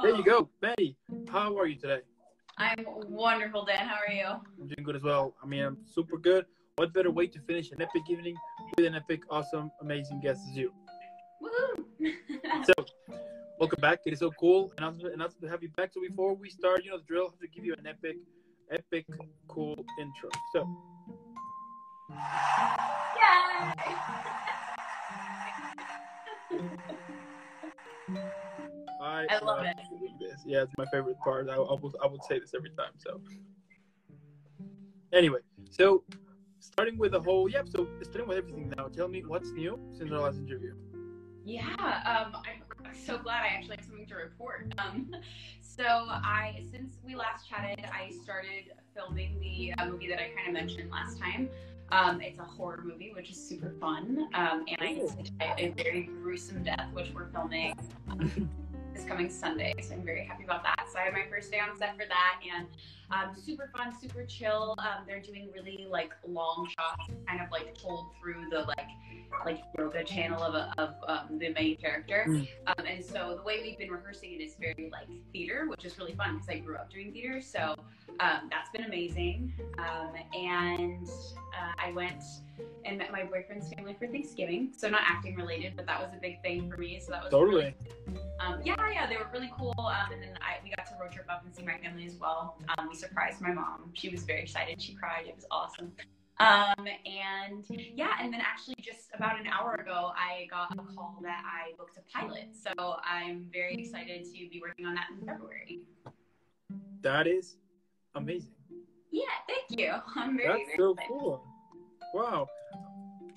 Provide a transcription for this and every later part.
There you go, Betty. How are you today? I'm wonderful, Dan. How are you? I'm doing good as well. I mean, I'm super good. What better way to finish an epic evening with an epic, awesome, amazing guest as you? Woohoo! So, welcome back. It is so cool and awesome to have you back. So before we start, you know the drill. I have to give you an epic, cool intro. So. Yay! I love it. This. Yeah, it's my favorite part. I would say this every time. So, anyway, so starting with the whole, so starting with everything now. Tell me what's new since our last interview. Yeah, I'm so glad I actually have something to report. Since we last chatted, I started filming the movie that I kind of mentioned last time. It's a horror movie, which is super fun, and I died a very gruesome death, which we're filming this coming Sunday, so I'm very happy about that. So I had my first day on set for that, and super fun, super chill. They're doing really like long shots, kind of like told through the like yoga channel of the main character. And so the way we've been rehearsing it is very like theater, which is really fun because I grew up doing theater. So that's been amazing. I went and met my boyfriend's family for Thanksgiving. So not acting related, but that was a big thing for me. So that was totally. Yeah, they were really cool. And then we got to road trip up and see my family as well. We surprised my mom. She was very excited. She cried. It was awesome. And then actually just about an hour ago, I got a call that I booked a pilot. So I'm very excited to be working on that in February. That is amazing. Yeah, thank you. I'm very That's so excited. Cool. Wow.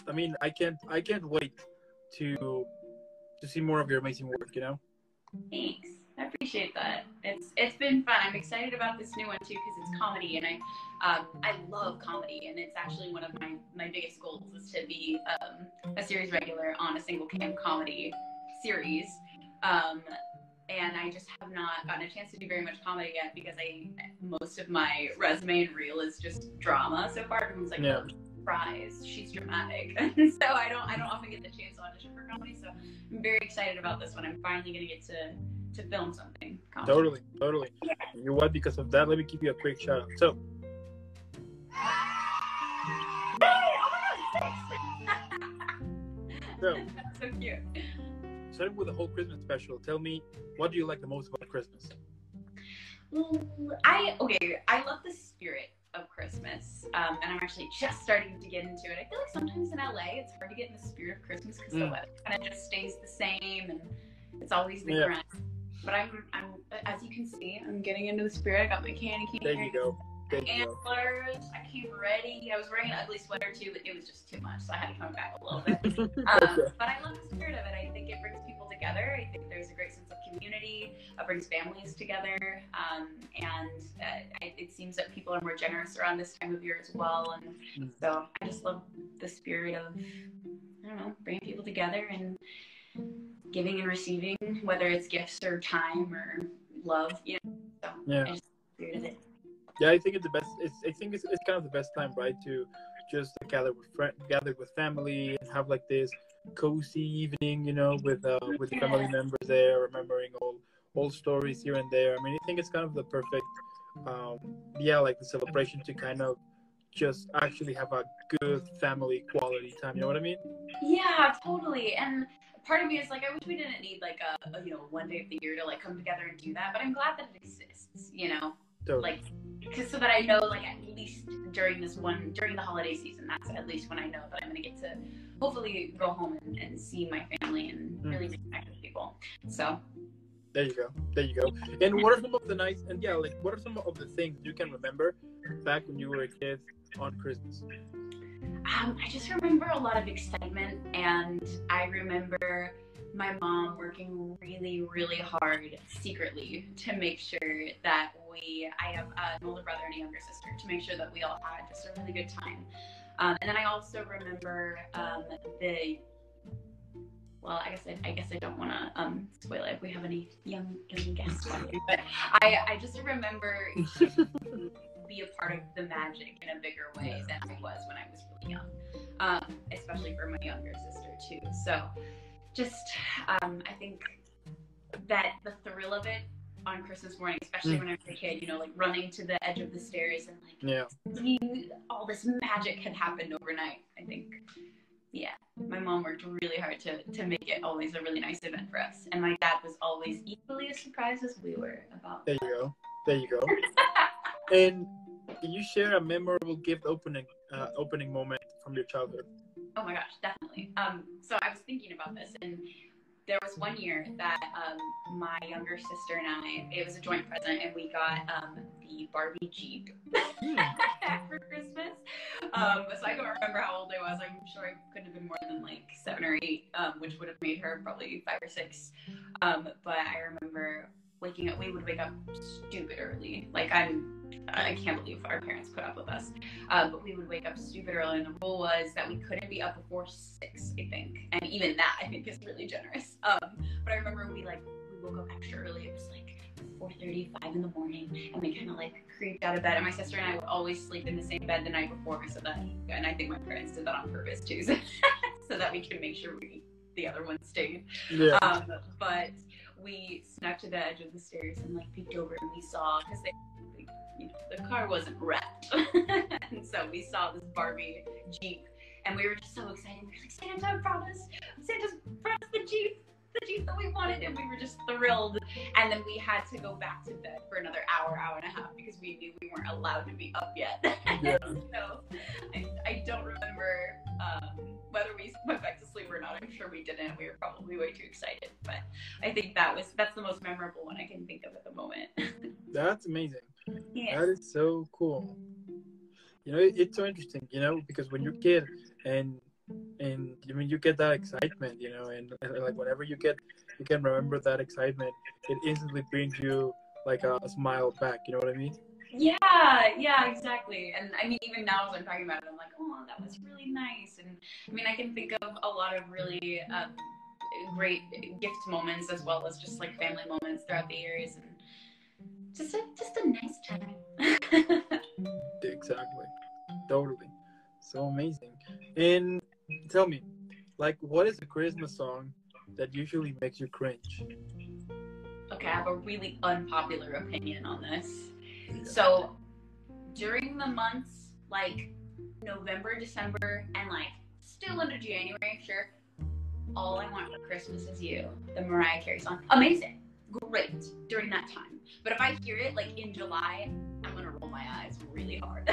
I mean, I can't wait to see more of your amazing work, you know? Thanks. I appreciate that. It's been fun. I'm excited about this new one too because it's comedy, and I love comedy, and it's actually one of my biggest goals is to be a series regular on a single cam comedy series. And I just have not gotten a chance to do very much comedy yet because most of my resume and reel is just drama so far. Everyone's like, oh, surprise, she's dramatic. And so I don't often get the chance to audition for comedy. So I'm very excited about this one. I'm finally gonna get to film something comedy. Totally. Yeah. You know what? Because of that, let me give you a quick shout out. So. That's so cute. Starting with the whole Christmas special, tell me, what do you like the most about Christmas? I love the spirit of Christmas, and I'm actually just starting to get into it. I feel like sometimes in LA, it's hard to get in the spirit of Christmas because the weather kind of just stays the same, and it's always the grind. But I'm, as you can see, I'm getting into the spirit. I got my candy cane. There you go. Antlers. I came ready. I was wearing an ugly sweater too, but it was just too much, so I had to come back a little bit. But I love the spirit of it. I think it brings people together. I think there's a great sense of community. It brings families together, it seems that people are more generous around this time of year as well. And so I just love the spirit of, I don't know, bringing people together and giving and receiving, whether it's gifts or time or love. You know, so I just spirit of it. Yeah, I think it's the best. I think it's kind of the best time, right, to just gather with family and have like this cozy evening, you know, with the family members there, remembering old stories here and there. I mean, I think it's kind of the perfect, like the celebration to kind of just actually have a good family quality time. You know what I mean? Yeah, totally. And part of me is like, I wish we didn't need like a one day of the year to like come together and do that. But I'm glad that it exists. You know, totally. Like. Just so that I know, like, at least during the holiday season, that's at least when I know that I'm going to get to hopefully go home and see my family and really reconnect with people. So. There you go. And what are some of the what are some of the things you can remember back when you were a kid on Christmas? I just remember a lot of excitement, and I remember my mom working really, really hard secretly to make sure that I have an older brother and a younger sister, to make sure that we all had just a really good time. And then I also remember I guess I don't want to spoil it if we have any young guests watching, but I just remember be a part of the magic in a bigger way than I was when I was really young, especially for my younger sister too. So just I think that the thrill of it on Christmas morning, especially when I was a kid, you know, like running to the edge of the stairs and like all this magic had happened overnight. I think, yeah, my mom worked really hard to make it always a really nice event for us. And my dad was always equally as surprised as we were about There you go. And can you share a memorable gift opening moment from your childhood? Oh my gosh, definitely. So I was thinking about this, and there was one year that my younger sister and I, it was a joint present, and we got the Barbie Jeep for Christmas. So I don't remember how old I was. I'm sure I couldn't have been more than like 7 or 8, which would have made her probably 5 or 6. But I remember waking up. We would wake up stupid early. Like I can't believe our parents put up with us. But we would wake up stupid early, and the rule was that we couldn't be up before 6, I think. And even that, I think, is really generous. But I remember we woke up extra early. It was like 4:35 in the morning, and we kind of like creeped out of bed. And my sister and I would always sleep in the same bed the night before, and I think my parents did that on purpose too, so that we could make sure the other one stayed. Yeah. But we snuck to the edge of the stairs and like peeked over, and we saw, because the car wasn't wrapped, and so we saw this Barbie Jeep, and we were just so excited. We were like, Santa's brought us the Jeep that we wanted, and we were just thrilled. And then we had to go back to bed for another hour and a half because we knew we weren't allowed to be up yet. Yeah. So I don't remember whether we went back to sleep or not. I'm sure we didn't. We were probably way too excited. But I think that's the most memorable one I can think of at the moment. That's amazing. Yeah. That is so cool. You know, it's so interesting, you know, because when you're a kid and I mean, you get that excitement, you know, and like whenever you can remember that excitement, it instantly brings you like a smile back. You know what I mean? Yeah, exactly. And I mean, even now as I'm talking about it, I'm like, oh, that was really nice. And I mean, I can think of a lot of really great gift moments as well as just like family moments throughout the years, and just a nice time. Exactly. Totally. So amazing. And tell me, like, what is a Christmas song that usually makes you cringe? Okay, I have a really unpopular opinion on this. Yeah. So, during the months like November, December, and like still into January, sure, All I Want for Christmas Is You, the Mariah Carey song, amazing, great during that time. But if I hear it like in July, I'm gonna roll my eyes really hard.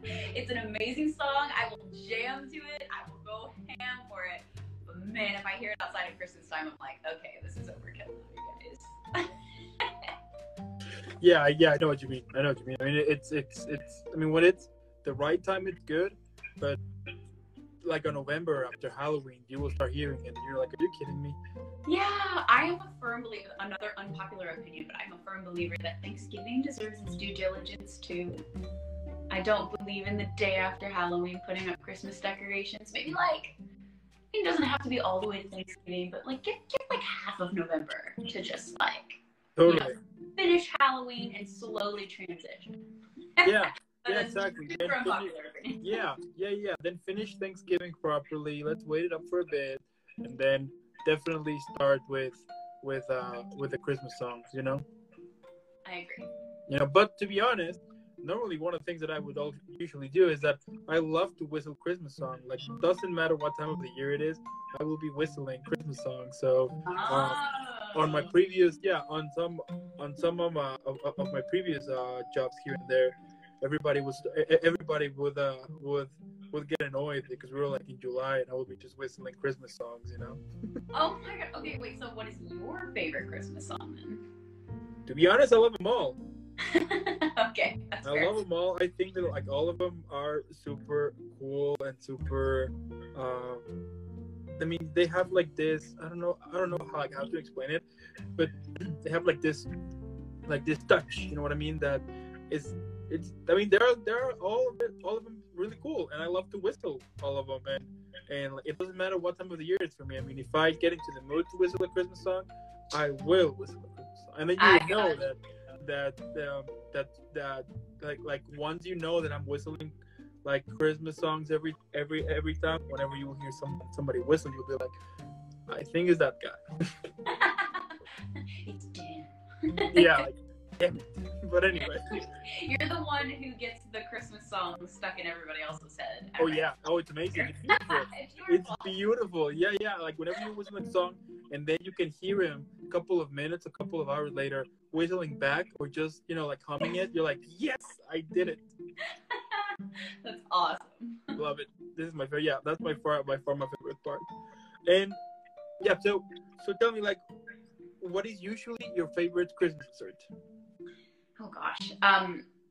It's an amazing song. I will jam to it. I will go ham for it. But man, if I hear it outside of Christmas time, I'm like, okay, this is overkill now, you guys. Yeah, I know what you mean. I mean, it's. I mean, when it's the right time, it's good. But like in November after Halloween, you will start hearing it, and you're like, are you kidding me? Yeah, I am a firm believer. Another unpopular opinion, but I'm a firm believer that Thanksgiving deserves its due diligence too. I don't believe in the day after Halloween putting up Christmas decorations. Maybe like, it doesn't have to be all the way to Thanksgiving, but like give like half of November to just like totally finish Halloween and slowly transition. Yeah, exactly. Yeah. Then finish Thanksgiving properly. Let's wait it up for a bit, and then definitely start with the Christmas songs. You know. I agree. You know, but to be honest, normally one of the things that I would usually do is that I love to whistle Christmas songs. Like, doesn't matter what time of the year it is, I will be whistling Christmas songs. So on my previous, on some of my previous jobs here and there, everybody would get annoyed because we were like in July and I would be just whistling Christmas songs, you know. Oh my god. Okay, wait. So what is your favorite Christmas song then? To be honest, I love them all. Okay, that's fair. I love them all. I think that like all of them are super cool and super. I mean, they have like this. I don't know how to explain it, but they have like this touch. You know what I mean? That it's. I mean, there are all of them really cool, and I love to whistle all of them, and it doesn't matter what time of the year it's for me. I mean, if I get into the mood to whistle a Christmas song, I will whistle a Christmas song, and then you know that like once you know that I'm whistling like Christmas songs every time, whenever you hear somebody whistle, you'll be like, I think it's that guy. It's Dan. Yeah, like, damn it. But anyway. You're the one who gets the Christmas song stuck in everybody else's head. Oh yeah. Oh, it's amazing. It's beautiful. It's beautiful. Yeah, yeah. Like whenever you listen to the song, and then you can hear him a couple of minutes, a couple of hours later, whistling back, or just like humming it. You're like, yes, I did it. That's awesome. Love it. This is my favorite. Yeah, that's by far my favorite part. And yeah, so tell me, like, what is usually your favorite Christmas dessert? Oh gosh.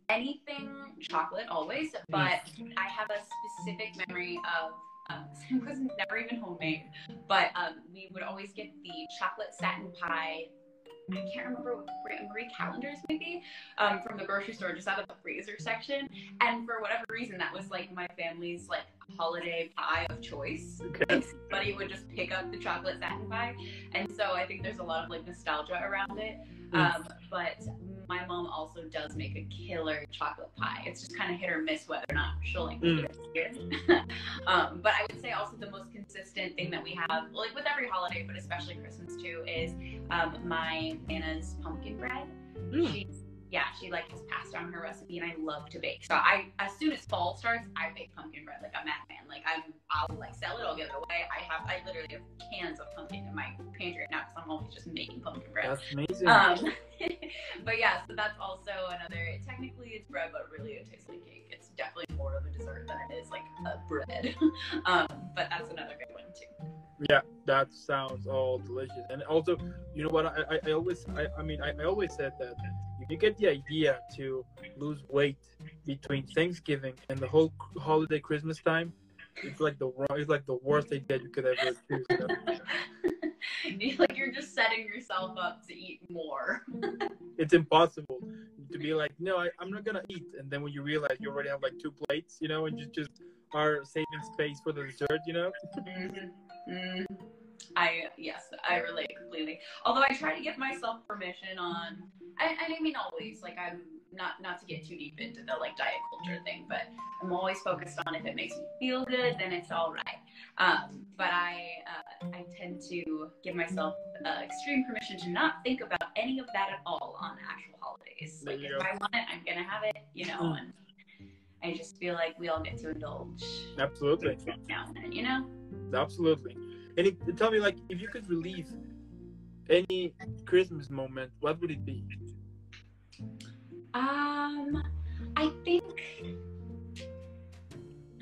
Anything chocolate always, but I have a specific memory of it was never even homemade, but we would always get the chocolate satin pie. I can't remember what Marie Callender's maybe from the grocery store, just out of the freezer section. And for whatever reason, that was like my family's like holiday pie of choice. Okay. Somebody would just pick up the chocolate satin pie, and so I think there's a lot of like nostalgia around it. But my mom also does make a killer chocolate pie. It's just kind of hit or miss whether or not she'll like make it here. But I would say also the most consistent thing that we have, like with every holiday, but especially Christmas too, is my Nana's pumpkin bread. She like has passed down her recipe, and I love to bake. So as soon as fall starts, I bake pumpkin bread like a madman. Like I'll like sell it, I'll give it away. I literally have cans of pumpkin in my pantry right now because I'm always just making pumpkin bread. That's amazing. But yeah, so that's also another. Technically, it's bread, but really it tastes like cake. It's definitely more of a dessert than it is like a bread. But that's another good one too. Yeah, that sounds all delicious. And also, you know what? I always said that if you get the idea to lose weight between Thanksgiving and the whole holiday Christmas time, it's like the worst idea you could ever choose. You know? Like you're just setting yourself up to eat more. It's impossible to be like, no, I'm not gonna eat, and then when you realize you already have like 2 plates, and you just are saving space for the dessert, I relate completely. Although I try to give myself permission on, I mean always, like I'm not to get too deep into the like diet culture thing, but I'm always focused on if it makes me feel good, then it's all right. But I tend to give myself extreme permission to not think about any of that at all on actual holidays. Like if I want it, I'm gonna have it, and I just feel like we all get to indulge. Absolutely. Now and then, Absolutely. And tell me, like, if you could relive any Christmas moment, what would it be? I think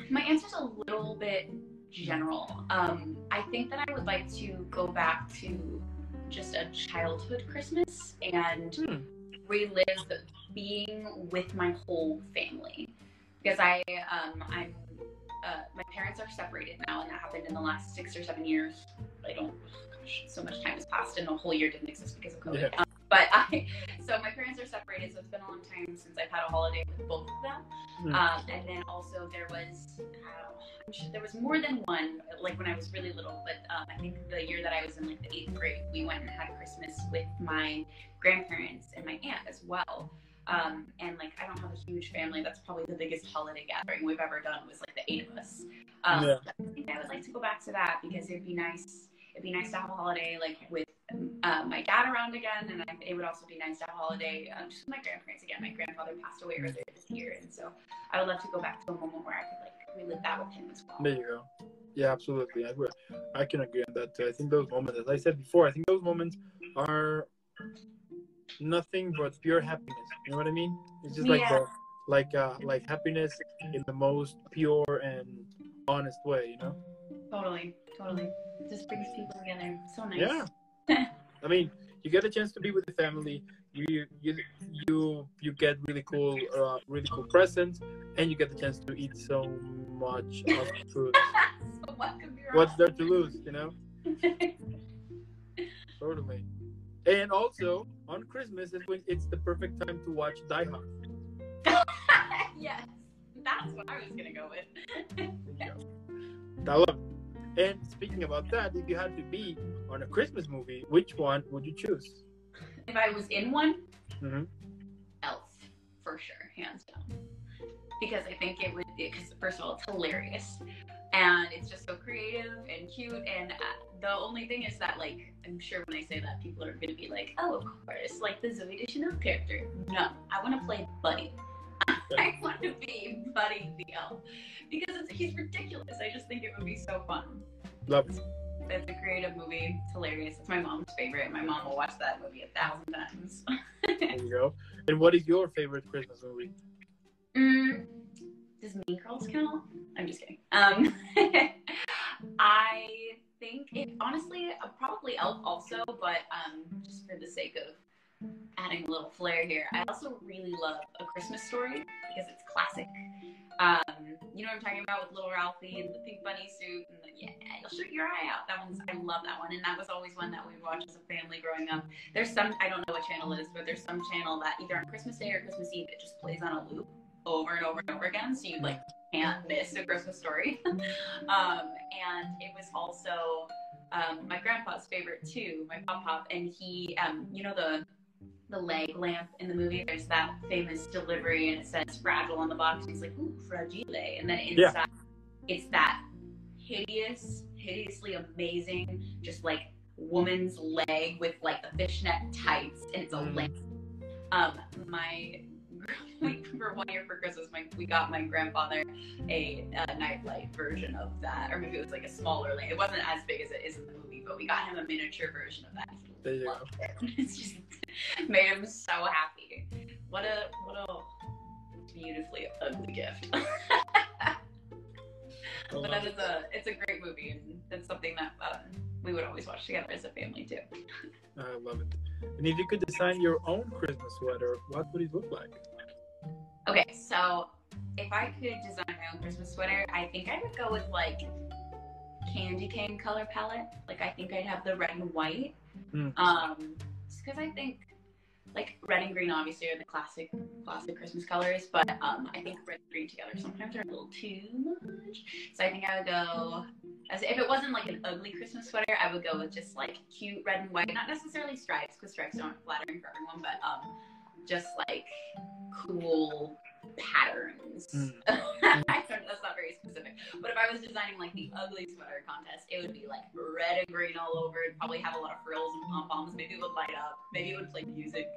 my answer's a little bit general. I think that I would like to go back to just a childhood Christmas and relive being with my whole family. Because I'm my parents are separated now, and that happened in the last 6 or 7 years. So much time has passed, and the whole year didn't exist because of COVID. Yeah. So my parents are separated, so it's been a long time since I've had a holiday with both of them. And then also there was more than one, like when I was really little, but I think the year that I was in like the 8th grade, we went and had Christmas with my grandparents and my aunt as well. And like I don't have a huge family. That's probably the biggest holiday gathering we've ever done was like the 8 of us. I think I would like to go back to that because it'd be nice to have a holiday like with my dad around again, and it would also be nice to have a holiday just with my grandparents again. My grandfather passed away earlier this year, and so I would love to go back to a moment where I could like relive that with him as well. There you go. Yeah, absolutely. I can agree on that too. I think those moments, as I said before, I think those moments are nothing but pure happiness. You know what I mean? It's just like happiness in the most pure and honest way. Totally. It just brings people together. So nice. Yeah. I mean, you get a chance to be with the family. You get really cool presents, and you get the chance to eat so much of food. So what could be wrong? What's there to lose? Totally. And also on Christmas is when it's the perfect time to watch Die Hard. Yes, that's what I was gonna go with. I love it. And speaking about that, if you had to be on a Christmas movie, which one would you choose? If I was in one, Elf, for sure, hands down. Because I think because first of all, it's hilarious. And it's just so creative and cute. And The only thing is that, like, I'm sure when I say that, people are going to be like, oh, of course, like the Zoe Deschanel character. No, I want to play Buddy. I want to be Buddy the elf because he's ridiculous. I just think it would be so fun. Love it. It's a creative movie. It's hilarious. It's my mom's favorite. My mom will watch that movie 1,000 times. There you go. And what is your favorite Christmas movie? Does Mean Girls count? I'm just kidding. I think it honestly probably Elf also, but just for the sake of adding a little flair here, I also really love A Christmas Story because it's classic. You know what I'm talking about with little Ralphie and the pink bunny suit and you'll shoot your eye out. That one's, I love that one, and that was always one that we watched as a family growing up. There's some, I don't know what channel it is, but there's some channel that either on Christmas Day or Christmas Eve it just plays on a loop over and over and over again, so you like can't miss A Christmas Story. And it was also my grandpa's favorite too, my pop, and he, you know the leg lamp in the movie, there's that famous delivery and it says fragile on the box, and he's like, ooh, fragile, and then inside it's that hideously amazing, just like woman's leg with like the fishnet tights, and it's a lamp. For 1 year for Christmas, we got my grandfather a nightlight version of that, or maybe it was like a smaller lamp. It wasn't as big as it is in the movie, but we got him a miniature version of that. He loved it. It's just made him so happy. What a beautifully ugly gift. But that is it's a great movie, and it's something that we would always watch together as a family too. I love it. And if you could design your own Christmas sweater, what would it look like? Okay, so if I could design my own Christmas sweater, I think I would go with like candy cane color palette. Like I think I'd have the red and white. Just because I think like red and green obviously are the classic Christmas colors, but I think red and green together sometimes are a little too much. So I think I would go, as if it wasn't like an ugly Christmas sweater, I would go with just like cute red and white, not necessarily stripes because stripes aren't flattering for everyone, but just like cool patterns. I don't know, that's not very specific. But if I was designing like the ugly sweater contest, it would be like red and green all over. It'd probably have a lot of frills and pom-poms. Maybe it would light up. Maybe it would play music.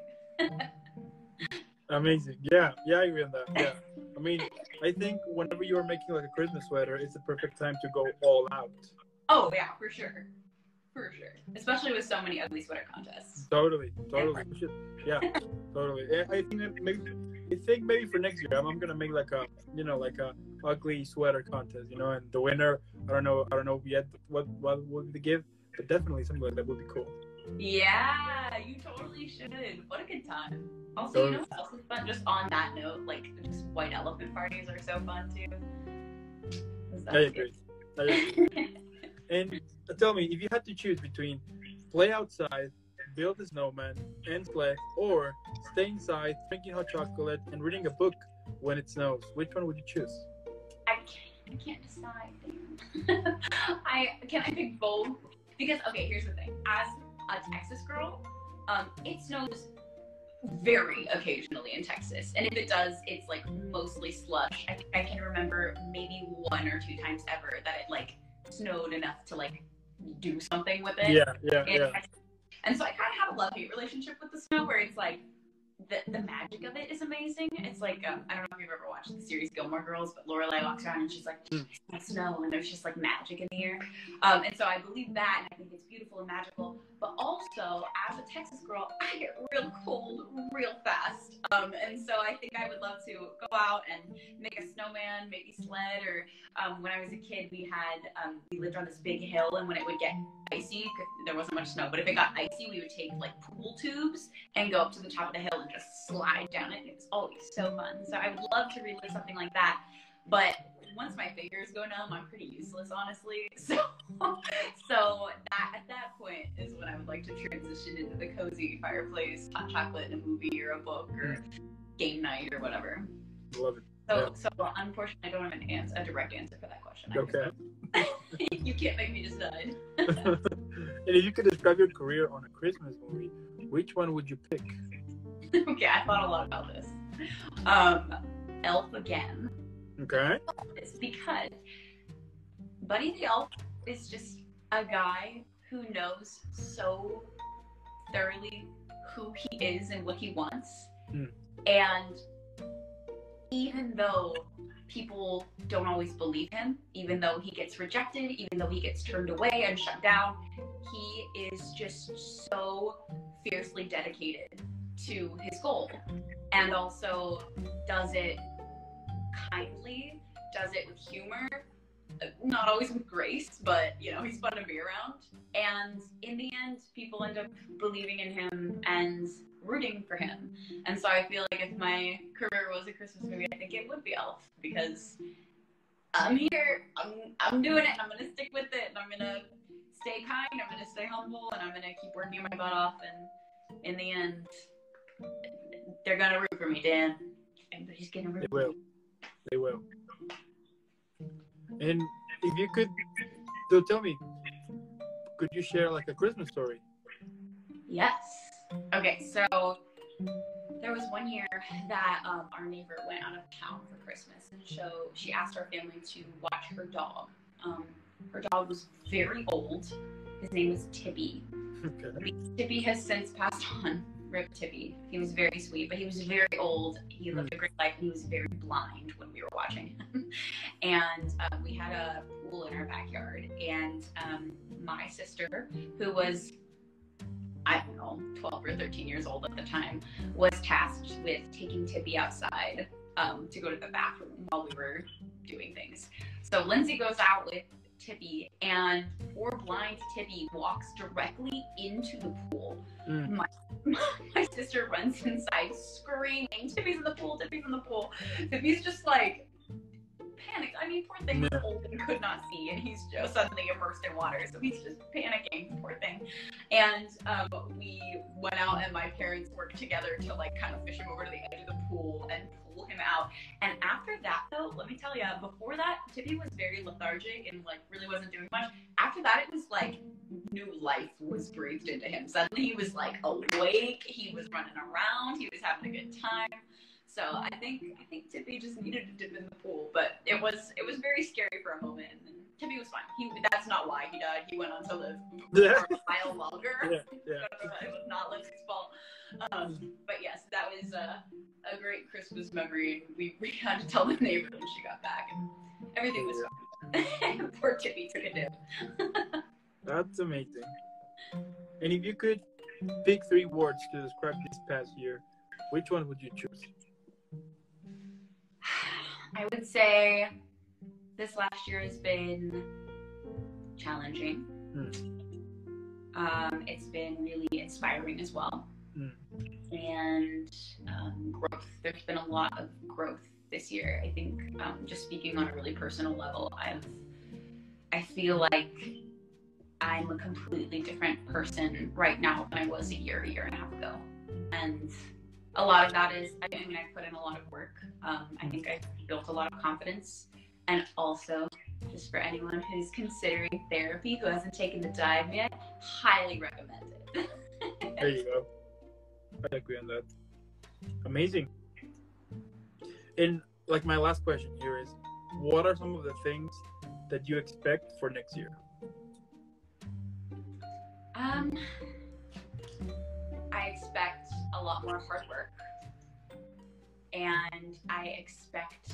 Amazing. Yeah, I agree on that. Yeah. I mean, I think whenever you're making like a Christmas sweater, it's the perfect time to go all out. Oh yeah, for sure. For sure. Especially with so many ugly sweater contests. Totally. Yeah, totally. I think maybe for next year I'm gonna make like a ugly sweater contest, and the winner, I don't know yet what would they give, but definitely something like that would be cool. Yeah, you totally should. What a good time. Also, totally. You know what else is fun? Just on that note, like just white elephant parties are so fun too. I agree. And tell me, if you had to choose between play outside, build a snowman, and play, or stay inside, drinking hot chocolate, and reading a book when it snows, which one would you choose? I can't decide. Can I pick both? Because, okay, here's the thing. As a Texas girl, it snows very occasionally in Texas. And if it does, it's like mostly slush. I think I can remember maybe 1 or 2 times ever that it like snowed enough to like do something with it. Yeah. And so I kind of have a love-hate relationship with the snow, where it's like the magic of it is amazing. It's like I don't know if you've ever watched the series Gilmore Girls, but Lorelai walks around and she's like, it's snow, and there's just like magic in the air. And so I believe that, and I think it's beautiful and magical. But also, as a Texas girl, I get real cold real fast. And so I think I would love to go out and make a snowman, maybe sled, or when I was a kid, we lived on this big hill, and when it would get icy, there wasn't much snow, but if it got icy, we would take like pool tubes and go up to the top of the hill and just slide down it. It was always so fun. So I would love to relive something like that. But once my fingers go numb, I'm pretty useless, honestly. So at that point is when I would like to transition into the cozy fireplace, hot chocolate, and a movie or a book or game night or whatever. Love it. So unfortunately, I don't have a direct answer for that question. Okay. You can't make me decide. And if you could describe your career on a Christmas movie, which one would you pick? Okay, I thought a lot about this. Elf again. Okay. It's because Buddy the Elf is just a guy who knows so thoroughly who he is and what he wants. And even though people don't always believe him, even though he gets rejected, even though he gets turned away and shut down, he is just so fiercely dedicated to his goal, and also does it kindly, does it with humor, not always with grace, but you know, he's fun to be around. And in the end, people end up believing in him and rooting for him. And so I feel like if my career was a Christmas movie, I think it would be Elf, because I'm here, I'm doing it, and I'm gonna stick with it, and I'm gonna stay kind, I'm gonna stay humble, and I'm gonna keep working my butt off. And in the end, they're gonna root for me, Dan. Everybody's gonna root. They will. And if you could, so tell me, could you share like a Christmas story? Yes. Okay, so there was one year that our neighbor went out of town for Christmas, and so she asked our family to watch her dog. Her dog was very old. His name was Tibby. Okay. Tibby has since passed on. Rip Tibby. He was very sweet, but he was very old. He lived a great life, and he was very blind when we were watching him. And we had a pool in our backyard, and my sister, who was, I don't know, 12 or 13 years old at the time, was tasked with taking Tibby outside to go to the bathroom while we were doing things. So Lindsay goes out with Tibby, and poor blind Tibby walks directly into the pool. My sister runs inside screaming, Tibby's in the pool, Tibby's in the pool. Tibby's just like panicked. I mean, poor thing was old and could not see, and he's just suddenly immersed in water, so he's just panicking, poor thing. And we went out, and my parents worked together to like kind of fish him over to the edge of the pool and pull him out. And after that, though, let me tell you, before that, Tibby was very lethargic and like really wasn't doing much. After that, it was like new life was breathed into him. Suddenly he was like awake, he was running around, he was having a good time. So I think Tibby just needed to dip in the pool, but it was very scary for a moment. And Tibby was fine. That's not why he died. He went on to live for a while longer. It was not Lindsay's fault. But yes, that was a great Christmas memory. We had to tell the neighbor when she got back, and everything was fine. Poor Tibby took a dip. That's amazing. And if you could pick 3 words to describe this past year, which one would you choose? I would say this last year has been challenging. It's been really inspiring as well. And growth. There's been a lot of growth this year. I think just speaking on a really personal level, I feel like I'm a completely different person right now than I was a year and a half ago. And a lot of that is, I mean, I've put in a lot of work. I think I've built a lot of confidence. And also, just for anyone who's considering therapy, who hasn't taken the dive yet, highly recommend it. There you go. I agree on that. Amazing. And like my last question here is, what are some of the things that you expect for next year? I expect a lot more hard work, and I expect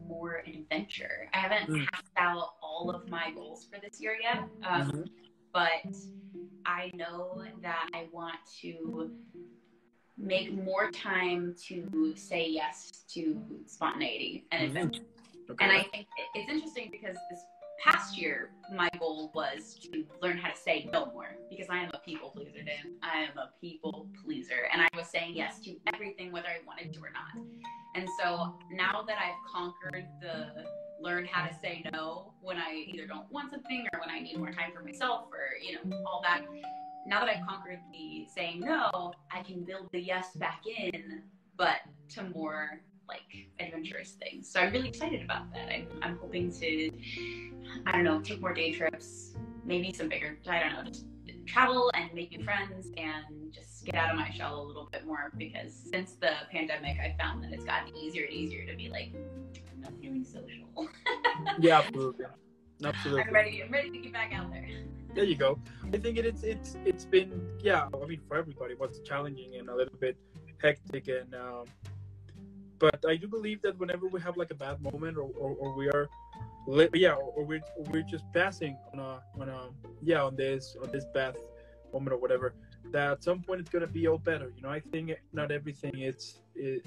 more adventure. I haven't passed out all of my goals for this year yet, but I know that I want to make more time to say yes to spontaneity and adventure. Okay. And I think it's interesting because this past year, my goal was to learn how to say no more, because I am a people pleaser, Dan. I am a people pleaser, and I was saying yes to everything, whether I wanted to or not. And so now that I've conquered the learn how to say no when I either don't want something or when I need more time for myself, or, you know, all that, now that I've conquered the saying no, I can build the yes back in, but to more like adventurous things. So I'm really excited about that. I'm hoping to, I don't know, take more day trips, maybe some bigger, I don't know, just travel and make new friends and just get out of my shell a little bit more, because since the pandemic, I found that it's gotten easier and easier to be like, I'm not feeling social. Yeah, absolutely. Absolutely. I'm ready to get back out there. There you go. I think it's been, yeah. I mean, for everybody, what's challenging and a little bit hectic, and but I do believe that whenever we have like a bad moment, or we are, or we're just passing on a yeah on this bad moment or whatever, that at some point it's gonna be all better. I think not everything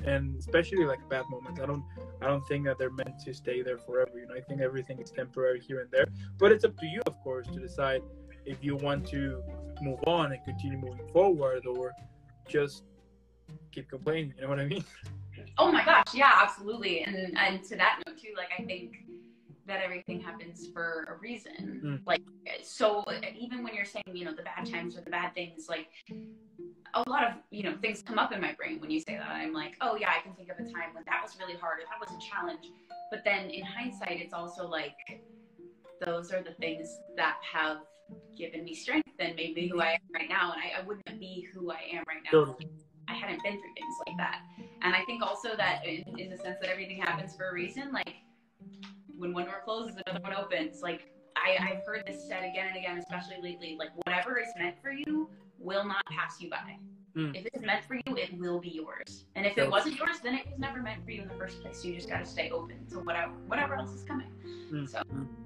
and especially like bad moments. I don't think that they're meant to stay there forever. I think everything is temporary here and there, but it's up to you, of course, to decide if you want to move on and continue moving forward, or just keep complaining. You know what I mean? Oh my gosh, yeah, absolutely. And to that note too, like I think that everything happens for a reason. Like, so even when you're saying, the bad times or the bad things, like a lot of, things come up in my brain when you say that. I'm like, oh yeah, I can think of a time when that was really hard or that was a challenge. But then in hindsight, it's also like, those are the things that have given me strength and made me who I am right now. And I wouldn't be who I am right now if I hadn't been through things like that. And I think also that in the sense that everything happens for a reason, like when one door closes, another one opens. Like I've heard this said again and again, especially lately, like whatever is meant for you will not pass you by. If it's meant for you, it will be yours. And if it wasn't yours, then it was never meant for you in the first place. So you just got to stay open to whatever else is coming. So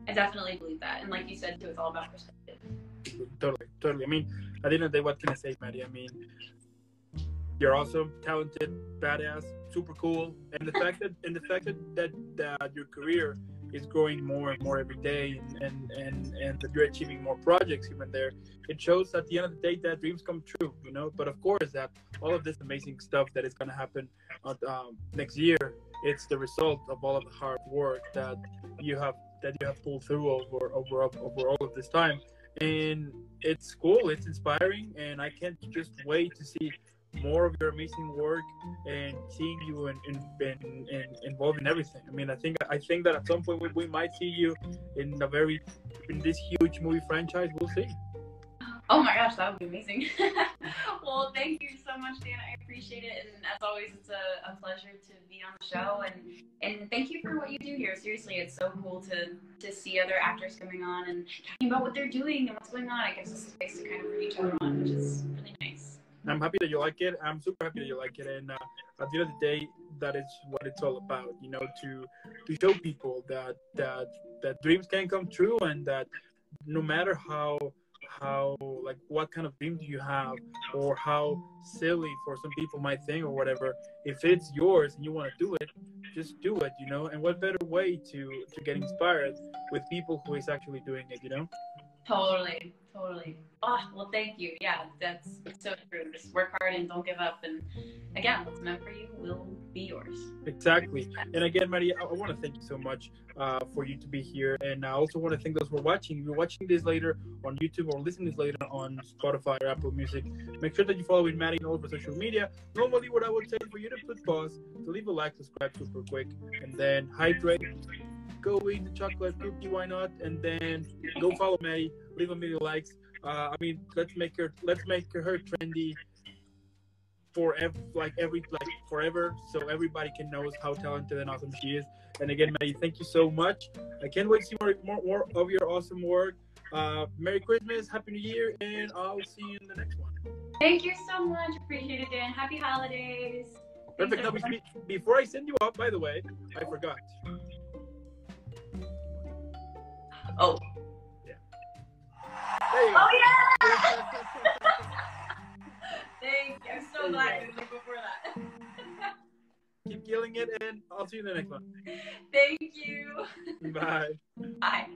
I definitely believe that. And like you said, too, it's all about perspective. Totally. I mean, at the end of the day, what can I say, Maddie? I mean, you're awesome, talented, badass, super cool, and the fact that your career is growing more and more every day, and that you're achieving more projects here and there, it shows at the end of the day that dreams come true. But of course, that all of this amazing stuff that is going to happen next year, it's the result of all of the hard work that you have pulled through over all of this time. And it's cool, it's inspiring, and I can't just wait to see more of your amazing work and seeing you involved in everything. I mean, I think that at some point we might see you in this huge movie franchise. We'll see. Oh my gosh, that would be amazing. Well, thank you so much, Dan. I appreciate it. And as always, it's a pleasure to be on the show. And thank you for what you do here. Seriously, it's so cool to see other actors coming on and talking about what they're doing and what's going on. It gives us a space to kind of read each other on, which is really nice. I'm happy that you like it. I'm super happy that you like it. And at the end of the day, that is what it's all about, to show people that dreams can come true, and that no matter how like what kind of dream do you have, or how silly for some people might think or whatever, if it's yours and you want to do it, just do it. And what better way to get inspired with people who is actually doing it. Totally. Oh, well, thank you. Yeah, that's so true. Just work hard and don't give up. And again, what's meant for you will be yours. Exactly. And again, Madi, I want to thank you so much for you to be here. And I also want to thank those who are watching. If you're watching this later on YouTube or listening to this later on Spotify or Apple Music, make sure that you follow Madi on all over social media. Normally, what I would say for you to put pause, to leave a like, subscribe super quick, and then hydrate. Go eat the chocolate cookie, why not? And then go follow Madi, leave a million likes. I mean, let's make her trendy forever, so everybody can know how talented and awesome she is. And again, Madi, thank you so much. I can't wait to see more of your awesome work. Merry Christmas, Happy New Year, and I'll see you in the next one. Thank you so much. Appreciate it, Dan. Happy holidays. Perfect. Now, before I send you off, by the way, I forgot. Oh. Yeah. There you go. Oh, yeah! Thank you. I'm so glad I didn't think before that. Keep killing it, and I'll see you in the next one. Thank you. Bye. Bye.